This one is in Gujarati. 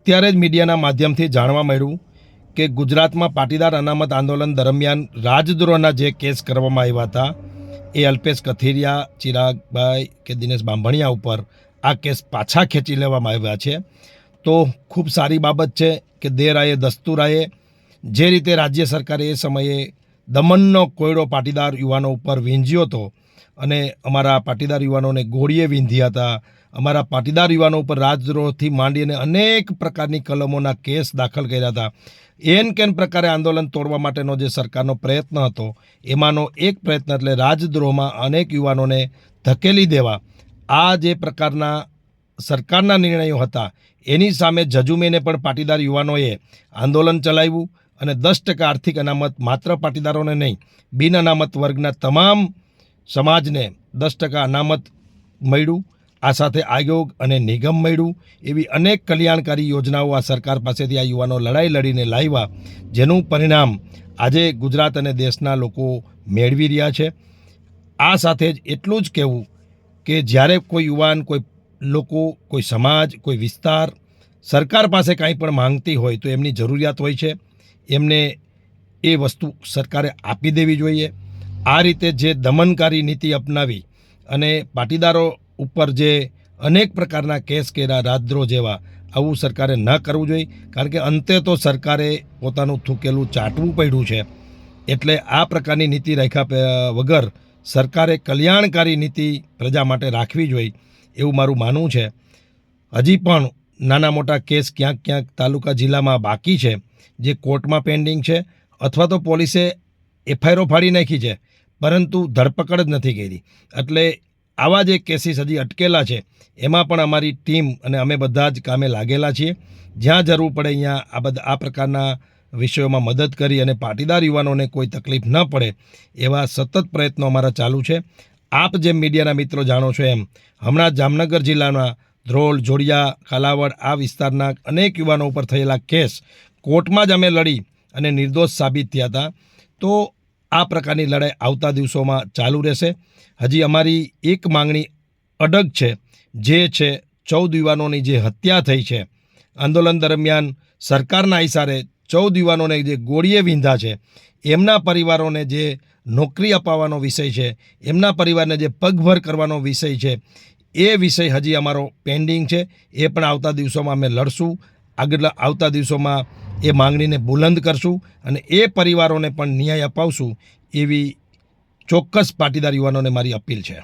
અત્યારે જ મીડિયાના માધ્યમથી જાણવા મળ્યું કે ગુજરાતમાં પાટીદાર અનામત આંદોલન દરમિયાન રાજદ્રોહના જે કેસ કરવામાં આવ્યા હતા એ અલ્પેશ કથિરિયા, ચિરાગભાઈ કે દિનેશ બાંભણિયા ઉપર આ કેસ પાછા ખેંચી લેવામાં આવ્યા છે. તો ખૂબ સારી બાબત છે કે દેર આયે દસ્તુર આયે. જે રીતે રાજ્ય સરકારે એ સમયે દમનનો કોયડો પાટીદાર યુવાનો ઉપર વીંઝ્યો હતો અને અમારા પાટીદાર યુવાનોને ગોળીએ વીંધ્યા હતા, અમારા પાટીદાર યુવાનો ઉપર રાજદ્રોહથી માંડીને અનેક પ્રકારની કલમોના કેસ દાખલ કર્યા હતા. એન કેન પ્રકારે આંદોલન તોડવા માટેનો જે સરકારનો પ્રયત્ન હતો એમાંનો એક પ્રયત્ન એટલે રાજદ્રોહમાં અનેક યુવાનોને ધકેલી દેવા. આ જે પ્રકારના સરકારના નિર્ણયો હતા એની સામે જજુમીને પણ પાટીદાર યુવાનોએ આંદોલન ચલાવ્યું અને 10% આર્થિક અનામત માત્ર પાટીદારોને નહીં, બિન અનામત વર્ગના તમામ સમાજને 10% અનામત મળ્યું. આ સાથે આયોગ અને નિગમ મળ્યું. એવી અનેક કલ્યાણકારી યોજનાઓ આ સરકાર પાસેથી આ યુવાનો લડાઈ લડીને લાવ્યા, જેનું પરિણામ આજે ગુજરાત અને દેશના લોકો મેળવી રહ્યા છે. આ સાથે જ એટલું જ કહેવું કે જ્યારે કોઈ યુવાન, કોઈ લોકો, કોઈ સમાજ, કોઈ વિસ્તાર સરકાર પાસે કાંઈ પણ માંગતી હોય તો એમની જરૂરિયાત હોય છે, એમને એ વસ્તુ સરકારે આપી દેવી જોઈએ. આ રીતે જે દમનકારી નીતિ અપનાવી અને પાટીદારો ઉપર જે અનેક પ્રકારના કેસ કર્યા રાજદ્રોહ જેવા, આવું સરકારે ન કરવું જોઈએ. કારણ કે અંતે તો સરકારે પોતાનું થૂકેલું ચાટવું પડ્યું છે. એટલે આ પ્રકારની નીતિ રાખ્યા વગર સરકારે કલ્યાણકારી નીતિ પ્રજા માટે રાખવી જોઈએ એવું મારું માનવું છે. હજી પણ નાના મોટા કેસ ક્યાંક ક્યાંક તાલુકા જિલ્લામાં બાકી છે જે કોર્ટમાં પેન્ડિંગ છે, અથવા તો પોલીસે એફઆઈઆરો ફાડી નાખી છે પરંતુ ધરપકડ જ નથી કરી. એટલે આવા જે કેસીસ હજી અટકેલા છે એમાં પણ અમારી ટીમ અને અમે બધા જ કામે લાગેલા છીએ. જ્યાં જરૂર પડે અહીંયા આ પ્રકારના વિષયોમાં મદદ કરી અને પાટીદાર યુવાનોને કોઈ તકલીફ ન પડે એવા સતત પ્રયત્નો અમારા ચાલુ છે. આપ જેમ મીડિયાના મિત્રો જાણો છો એમ હમણાં જામનગર જિલ્લાના ધ્રોલ, જોડિયા, કાલાવડ આ વિસ્તારના અનેક યુવાનો ઉપર થયેલા કેસ કોર્ટમાં જ અમે લડી અને નિર્દોષ સાબિત થયા હતા. તો આ પ્રકારની લડાઈ આવતા દિવસોમાં ચાલુ રહેશે. હજી અમારી એક માંગણી અડગ છે, જે છે 14 યુવાનોની જે હત્યા થઈ છે આંદોલન દરમિયાન સરકારના ઇશારે 14 યુવાનોને જે ગોળીએ વીંધા છે, એમના પરિવારોને જે નોકરી અપાવવાનો વિષય છે, એમના પરિવારને જે પગભર કરવાનો વિષય છે, એ વિષય હજી અમારો પેન્ડિંગ છે. એ પણ આવતા દિવસોમાં અમે લડશું. આગળ આવતા દિવસોમાં એ માંગણીને બુલંદ કરશું અને એ પરિવારોને પણ ન્યાય અપાવશું એવી ચોક્કસ પાટીદાર યુવાનોને મારી અપીલ છે.